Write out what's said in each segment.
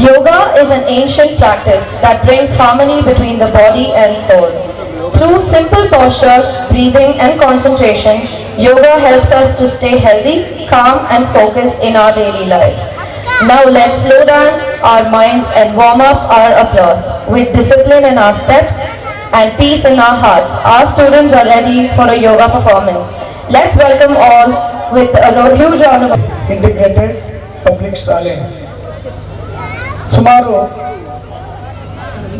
Yoga is an ancient practice that brings harmony between the body and soul. Through simple postures, breathing and concentration, yoga helps us to stay healthy, calm and focused in our daily life. Now let's slow down our minds and warm up our applause. With discipline in our steps and peace in our hearts, our students are ready for a yoga performance. Let's welcome all with a huge round of integrated public ಶಾಲೆ ಸುಮಾರು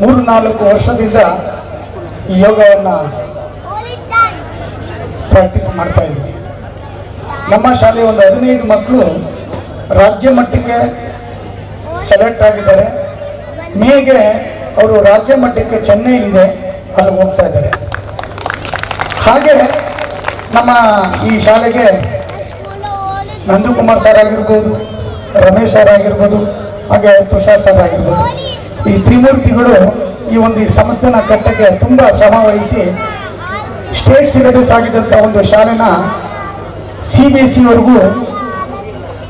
3-4 ವರ್ಷದಿಂದ ಈ ಯೋಗವನ್ನು practice ಮಾಡ್ತಾ ಇದ್ವಿ. ನಮ್ಮ ಶಾಲೆ ಒಂದು 15 ಮಕ್ಕಳು ರಾಜ್ಯ ಮಟ್ಟಕ್ಕೆ ಸೆಲೆಕ್ಟ್ ಆಗಿದ್ದಾರೆ. ಮೇಗೆ ಅವರು ರಾಜ್ಯ ಮಟ್ಟಕ್ಕೆ ಚೆನ್ನೈಲಿದೆ, ಅಲ್ಲಿ ಹೋಗ್ತಾ ಇದ್ದಾರೆ. ಹಾಗೆ ನಮ್ಮ ಈ ಶಾಲೆಗೆ ನಂದಕುಮಾರ್ ಸರ್ ಆಗಿರ್ಬೋದು, ರಮೇಶ್ ಸರ್ ಆಗಿರ್ಬೋದು, ಹಾಗೆ ತುಷಾರ್ ಸರ್ ಆಗಿರ್ಬೋದು, ಈ ತ್ರಿಮೂರ್ತಿಗಳು ಈ ಒಂದು ಸಂಸ್ಥೆನ ಕಟ್ಟಕ್ಕೆ ತುಂಬ ಶ್ರಮ ವಹಿಸಿ ಸ್ಟೇಟ್ ಸಿಲೆಬಸ್ ಆಗಿದ್ದಂಥ ಒಂದು ಶಾಲೆನ CBSE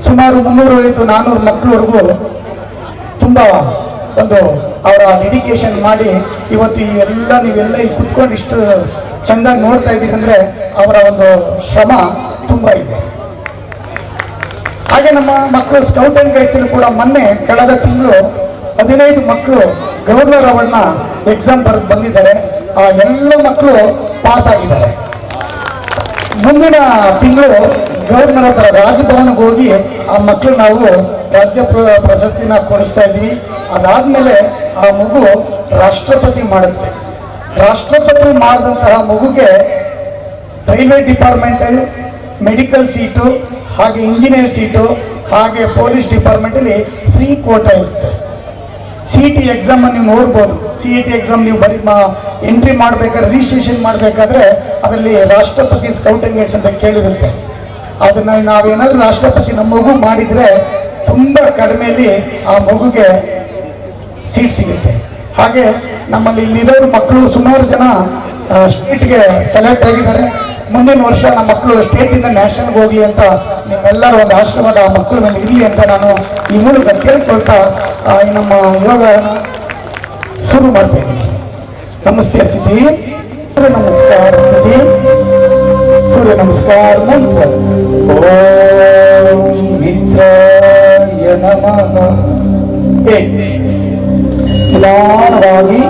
ಸುಮಾರು 350-400 ಮಕ್ಕಳವರೆಗೂ ತುಂಬ ಒಂದು ಅವರ ಡೆಡಿಕೇಶನ್ ಮಾಡಿ ಇವತ್ತು ನೀವೆಲ್ಲ ಇಲ್ಲಿ ಕುತ್ಕೊಂಡು ಇಷ್ಟು ಚೆಂದಾಗಿ ನೋಡ್ತಾ ಇದ್ದೀರಿ ಅಂದರೆ ಅವರ ಒಂದು ಶ್ರಮ ತುಂಬ ಇದೆ. ಹಾಗೆ ನಮ್ಮ ಮಕ್ಕಳು ಸ್ಕೌಟ್ ಆ್ಯಂಡ್ ಗೈಡ್ಸಲ್ಲಿ ಕೂಡ ಮೊನ್ನೆ ಕಳೆದ ತಿಂಗಳು 15 ಮಕ್ಕಳು ಗವರ್ನರ್ ಅವರನ್ನ ಎಕ್ಸಾಮ್ ಬರೆದು ಬಂದಿದ್ದಾರೆ. ಆ ಎಲ್ಲ ಮಕ್ಕಳು ಪಾಸ್ ಆಗಿದ್ದಾರೆ. ಮುಂದಿನ ತಿಂಗಳು ಗವರ್ನರ್ ಹತ್ರ ರಾಜಭವನಕ್ಕೆ ಹೋಗಿ ಆ ಮಕ್ಕಳು ನಾವು ರಾಜ್ಯ ಪ್ರಶಸ್ತಿನ ಕೊಡಿಸ್ತಾ ಇದ್ವಿ. ಅದಾದಮೇಲೆ ಆ ಮಗು ರಾಷ್ಟ್ರಪತಿ ಮಾಡುತ್ತೆ. ರಾಷ್ಟ್ರಪತಿ ಮಾಡಿದಂತಹ ಮಗುಗೆ ರೈಲ್ವೆ ಡಿಪಾರ್ಟ್ಮೆಂಟಲ್ ಮೆಡಿಕಲ್ ಸೀಟು, ಹಾಗೆ ಇಂಜಿನಿಯರ್ ಸೀಟು, ಹಾಗೆ ಪೊಲೀಸ್ ಡಿಪಾರ್ಟ್ಮೆಂಟಲ್ಲಿ ಫ್ರೀ ಕೋಟಾ ಇರುತ್ತೆ. CET ಎಕ್ಸಾಮ್ ನೀವು ನೋಡ್ಬೋದು. CET ಎಕ್ಸಾಮ್ ನೀವು ಎಂಟ್ರಿ ಮಾಡಬೇಕಾದ್ರೆ, ರಿಜಿಸ್ಟ್ರೇಷನ್ ಮಾಡಬೇಕಾದ್ರೆ ಅದರಲ್ಲಿ ರಾಷ್ಟ್ರಪತಿ ಸ್ಕೌಟ್ ಆ್ಯಂಡ್ ಗೈಡ್ಸ್ ಅಂತ ಕೇಳಿರುತ್ತೆ. ಅದನ್ನು ನಾವೇನಾದರೂ ರಾಷ್ಟ್ರಪತಿ ನಮ್ಮ ಮಗು ಮಾಡಿದರೆ ತುಂಬ ಕಡಿಮೆಯಲ್ಲಿ ಆ ಮಗುಗೆ ಸೀಟ್ ಸಿಗುತ್ತೆ. ಹಾಗೆ ನಮ್ಮಲ್ಲಿ ಇಲ್ಲಿರೋರು ಮಕ್ಕಳು ಸುಮಾರು ಜನ ಸ್ಟೇಟ್ಗೆ ಸೆಲೆಕ್ಟ್ ಆಗಿದ್ದಾರೆ. ಮುಂದಿನ ವರ್ಷ ನಮ್ಮ ಮಕ್ಕಳು ಸ್ಟೇಟಿಂದ ನ್ಯಾಷನಲ್ಗೆ ಹೋಗಲಿ ಅಂತ ನಿಮ್ಮೆಲ್ಲರ ಒಂದು ಆಶೀರ್ವಾದ ಆ ಮಕ್ಕಳ ಮೇಲೆ ಇರಲಿ ಅಂತ ನಾನು ಈ ಮೂಲಕ ಕೇಳ್ಕೊಳ್ತಾ ನಮ್ಮ ಯೋಗನ ಶುರು ಮಾಡ್ತಾ ಇದ್ದೀನಿ. ನಮಸ್ತೆ ಸ್ಥಿತಿ, ಸೂರ್ಯ ನಮಸ್ಕಾರ ಸ್ಥಿತಿ, ಸೂರ್ಯ ನಮಸ್ಕಾರ ಮಂತ್ರ. ಓಂ ಮಿತ್ರಾಯ ನಮಃ. ನಿಧಾನವಾಗಿ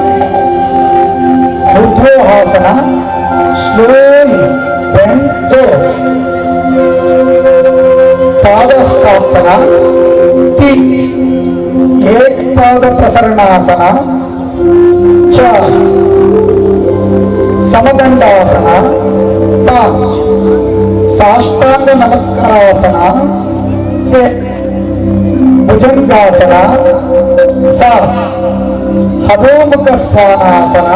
ಊರ್ಧ್ವಹಾಸನ, slowly bend toe, ಪಾದಸ್ಥಾಪನ, एक पाद प्रसरणासन, समदंडासन, 5 साष्टांग नमस्कारासन, 6 भुजंगासन, 7 अधोमुख स्वानासन,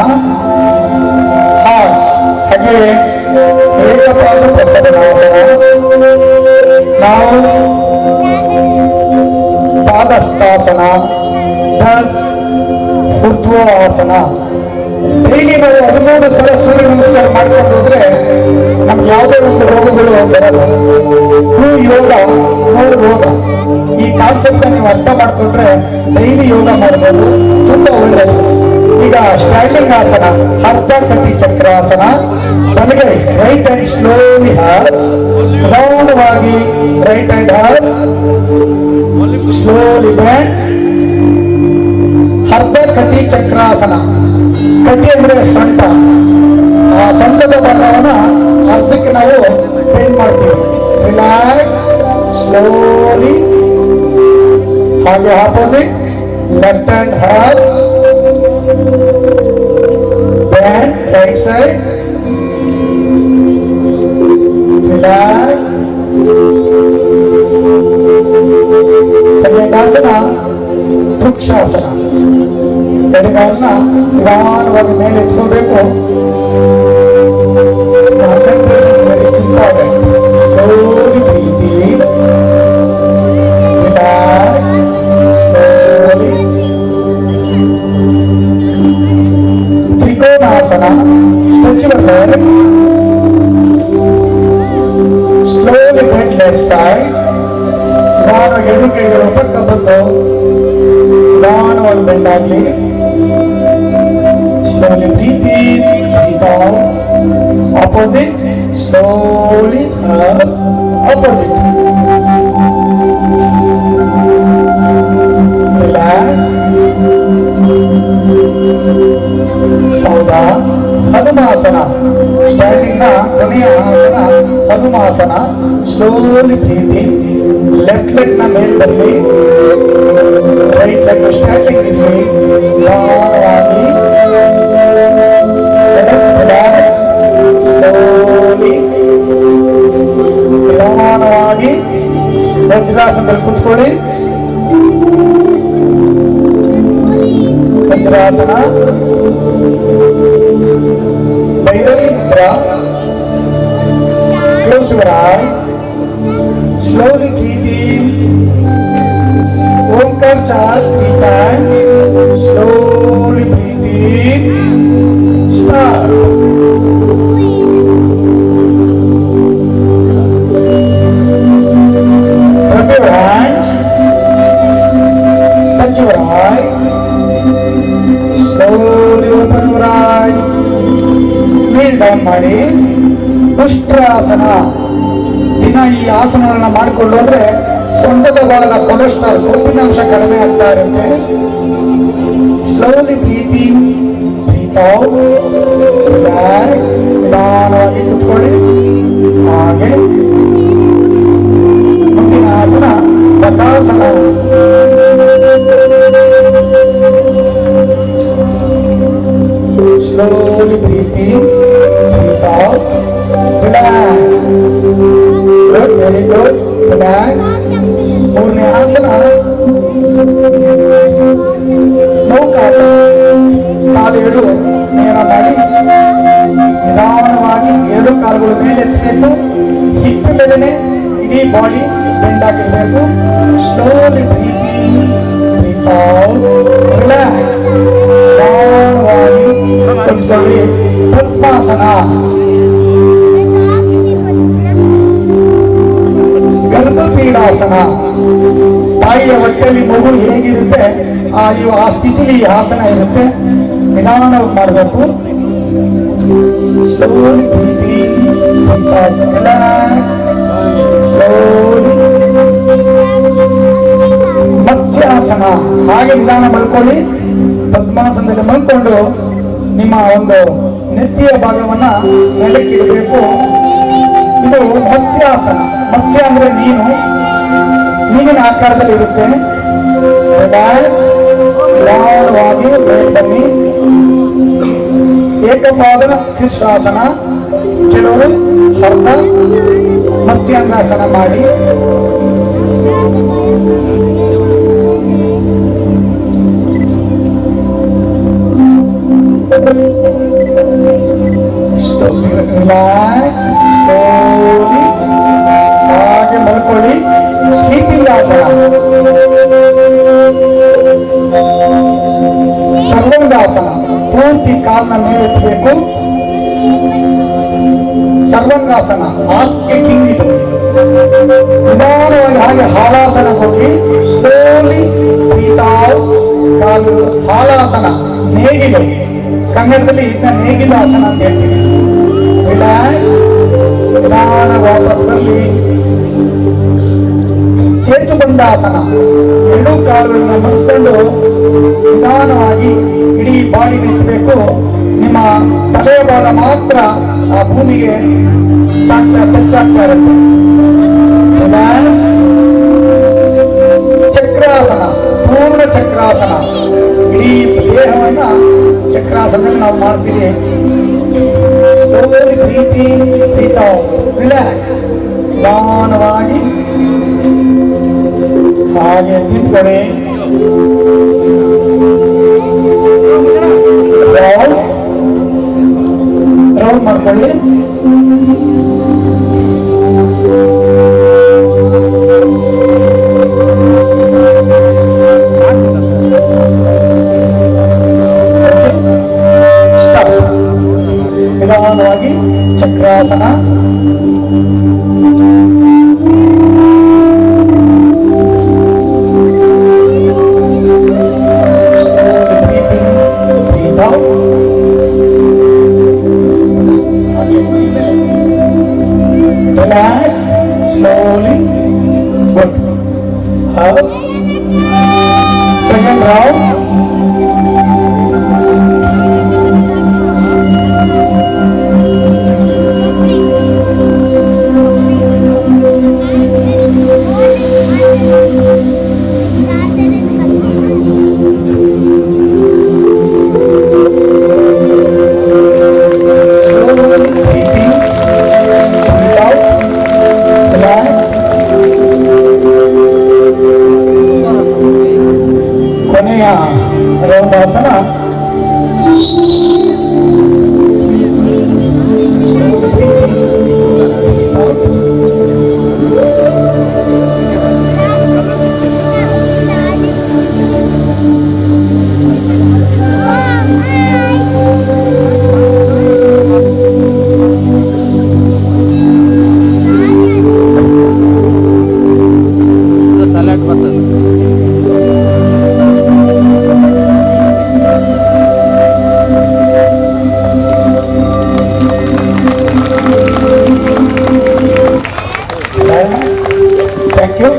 8 ಹಾಗೆ ಏಕಪಾದ ಪ್ರಸರಣಾಸನ, 9 ಪಾದಸ್ಥಾಸನ, 10 ಊರ್ಧ್ವಾಸನ. ಡೈಲಿ ನಾವು 13 ಸಲ ಸೂರ್ಯ ನಮಸ್ಕಾರ ಮಾಡ್ಕೊಂಡು ಹೋದ್ರೆ ನಮ್ಗೆ ಯಾವುದೇ ಒಂದು ರೋಗಗಳು ಬರಲ್ಲ. ಯೋಗ ನೋಡು ರೋಗ, ಈ ಕಾನ್ಸೆಪ್ಟ್ ನೀವು ಅರ್ಥ ಮಾಡ್ಕೊಂಡ್ರೆ ಡೈಲಿ ಯೋಗ ಮಾಡಬಹುದು, ತುಂಬಾ ಒಳ್ಳೆಯದು. ಈಗ ಸ್ಟ್ಯಾಂಡಿಂಗ್ ಆಸನ, ಅರ್ಧ ಕಟಿ ಚಕ್ರಾಸನ. ಬಲಗೈ ರೈಟ್ ಹ್ಯಾಂಡ್ ಸ್ಲೋಲಿ ಹಾರ್, ನಿಧಾನವಾಗಿ ರೈಟ್ ಹ್ಯಾಂಡ್ ಹಾರ್, ಸ್ಲೋಲಿ ಬ್ಯಾಂಡ್. ಅರ್ಧ ಕಟಿ ಚಕ್ರಾಸನ. ಕಟಿ ಅಂದ್ರೆ ಸೊಂಟ, ಆ ಸೊಂಟದ ಭಾಗವನ್ನ ಅರ್ಧಕ್ಕೆ ನಾವು ಬೆಂಡ್ ಮಾಡ್ತೀವಿ. Relax, slowly. ಹಾಗೆ ಆಪೋಸಿಟ್ ಲೆಫ್ಟ್ ಹ್ಯಾಂಡ್ ಹಾರ್, bend right side, relax. Second asana vrikshasana. ಎಡಗಾಲನ್ನ ನಿಧಾನವಾಗಿ ಮೇಲೆ ಎತ್ಕೋಬೇಕು. Concentration is very important. Slowly breathing, relax, slowly. Trikonasana, stretch your legs, slowly bend left side. ನಾನು 2 ಕೈಗಳು ಪಕ್ಕ ಬಂದು ಒಳ್ಳೆಯದಾಗಲಿ. Slowly breathe in, breathe out. Opposite, slowly up, opposite. Relax. Sauda, Hanumasana. Standing na, ಕೊನೆಯ ಆಸನ ಹನುಮಾಸನ. Slowly breathe in. Left leg na ಮೇಲೆ ಬರಲಿ, right leg standing ಇರಲಿ. ನಿಧಾನವಾಗಿ relax, slowly, ನಿಧಾನವಾಗಿ ವಜ್ರಾಸನದಲ್ಲಿ ಕೂತ್ಕೊಳ್ಳಿ. Vajrasana, Bhairavi Mudra. Close your eyes. Slowly breathe in. Omkar chant 3 times. Slowly breathe in. Start. Rub your hands. Touch your eyes. Slowly open your eyes. Kneel down ಮಾಡಿ. ಉಷ್ಟ್ರಾಸನ. ದಿನ ಈ ಆಸನಗಳನ್ನ ಮಾಡಿಕೊಂಡು ಹೋದ್ರೆ ಸೊಂಟದ ಭಾಗ ಕೊಲೆಸ್ಟ್ರಾಲ್ ಕೊಬ್ಬಿನಾಂಶ ಕಡಿಮೆ ಆಗ್ತಾ ಇರುತ್ತೆ. Slowly breathe in, breathe out. Relax, ನಿಧಾನವಾಗಿ ಕೂತ್ಕೊಳ್ಳಿ. ಹಾಗೆ ಮುಂದಿನ asana bakasana. Slowly breathe in, breathe out. Relax. Good, very good. Relax. ಮೂರನೇ ಆಸನ ನೌಕಾಸನ. ಕಾಲು ನೇರ ಮಾಡಿ ನಿಧಾನವಾಗಿ 2 ಕಾಲುಗಳು ಮೇಲೆ ಎತ್ತಬೇಕು. ಹಿಪ್ ಮೇಲೆನೆ ಇಡೀ ಬಾಡಿ ಬೆಂಡ್ ಆಗಿರಬೇಕು. Slowly breathe in, breathe out. Relax. ನಿಧಾನವಾಗಿ ಕೂತ್ಕೊಳ್ಳಿ. ಪದ್ಮಾಸನ. ಗರ್ಭಪೀಡಾಸನ. ತಾಯಿಯ ಹೊಟ್ಟೆಯಲ್ಲಿ ಮಗು ಹೇಗಿರುತ್ತೆ ಆ ಸ್ಥಿತಿಲಿ ಆಸನ ಇರುತ್ತೆ. ನಿಧಾನವಾಗಿ ಮಾಡಬೇಕು. Slowly breathe in, breathe out. Relax. Slowly. ಮತ್ಸ್ಯಾಸನ. ಹಾಗೆ ನಿಧಾನ ಮಲ್ಕೊಳ್ಳಿ. ಪದ್ಮಾಸನದಲ್ಲಿ ಮಲ್ಕೊಂಡು ನಿಮ್ಮ ಒಂದು ನೆತ್ತಿಯ ಭಾಗವನ್ನ ನೆಲಕ್ಕಿಡಬೇಕು. ಇದು ಮತ್ಸ್ಯಾಸನ. ಮತ್ಸ್ಯ ಅಂದ್ರೆ ಮೀನಿನ ಆಕಾರದಲ್ಲಿ ಇರುತ್ತೆ. ರಿಲ್ಯಾಕ್ಸ್. ನಿಧಾನವಾಗಿ ಮೇಲೆ ಬನ್ನಿ. ಏಕಪಾದ ಶೀರ್ಷಾಸನ. ಕೆಲವರು ಅರ್ಧ ಮತ್ಸ್ಯಾಂಗಾಸನ ಮಾಡಿ. ರಿಲ್ಯಾಕ್ಸ್. ಸ್ಲೋಲಿ ಹಾಗೆ ಮಲ್ಕೊಳ್ಳಿ. ಸ್ಲೀಪಿಂಗ್ ಆಸನ. ಸರ್ವಂಗಾಸನ. ಪೂರ್ತಿ ಕಾಲನ್ನ ಮೇಲೆತ್ತಬೇಕು. ಸರ್ವಂಗಾಸನ ಆಸ್ ಕಿಂಗ್ ಇದು. ನಿಧಾನವಾಗಿ ಹಾಗೆ ಹಾಲಾಸನ ಹೋಗಿ. Slowly breathe out. ಕಾಲು ಹಾಲಾಸನ. ನೇಗಿಲು. ಕನ್ನಡದಲ್ಲಿ ಇದನ್ನ ನೇಗಿಲು ಆಸನ ಅಂತ ಹೇಳ್ತೀವಿ. ರಿಲ್ಯಾಕ್ಸ್. ನಿಧಾನ ವಾಪಸ್ ಬರಲಿ. ಸೇತುಬಂಧಾಸನ. 2 ಕಾಲುಗಳನ್ನ ಮಡಿಸ್ಕೊಂಡು ನಿಧಾನವಾಗಿ ಇಡೀ ಬಾಡಿ ನಿಂತಬೇಕು. ನಿಮ್ಮ ತಲೆಯ ಭಾಗ ಮಾತ್ರ ಆ ಭೂಮಿಗೆ ಟಚ್ ಆಗ್ತಾ ಇರುತ್ತೆ. ರಿಲ್ಯಾಕ್ಸ್. ಚಕ್ರಾಸನ. ಪೂರ್ಣ ಚಕ್ರಾಸನ. ಇಡೀ ದೇಹವನ್ನ ಚಕ್ರಾಸನದಲ್ಲಿ ನಾವು ಮಾಡ್ತೀವಿ. Slowly breathe in, breathe out. Relax. ನಿಧಾನವಾಗಿ ಹಾಗೆ ನಿಂತ್ಕೊಳ್ಳಿ. ರೌಂಡ್ ಮಾಡ್ಕೊಳ್ಳಿ. ನಿಧಾನವಾಗಿ chakrasana. Rao. Slowly breathing. Breathe out. Relax. ಕೊನೆಯ ರೌಂಡ್ ಆಸನ. ಸಲಾಡ್ ಬರ್ತದೆ. Thank you.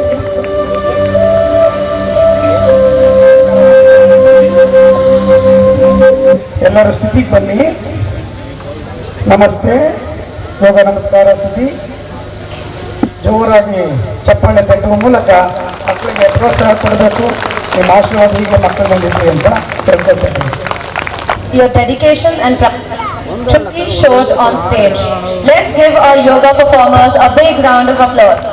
ಎಲ್ಲರೂ ಸ್ಥಿತಿಗೆ ಬನ್ನಿ. ನಮಸ್ತೆ, ಯೋಗ ನಮಸ್ಕಾರ ಸ್ಥಿತಿ. ಜೋರಾಗಿ ಚಪ್ಪಾಳೆ ತಟ್ಟುವ ಮೂಲಕ ಮಕ್ಕಳಿಗೆ ಪ್ರೋತ್ಸಾಹ ಕೊಡಬೇಕು. ನಿಮ್ಮ ಆಶೀರ್ವಾದ ಹೀಗೆ ಮಕ್ಕಳು ಬಂದಿದ್ವಿ ಅಂತ ತಿಳ್ಕೊಳ್ತೇನೆ. Your dedication and practice should be showed on stage. Let's give our yoga performers a big round of applause.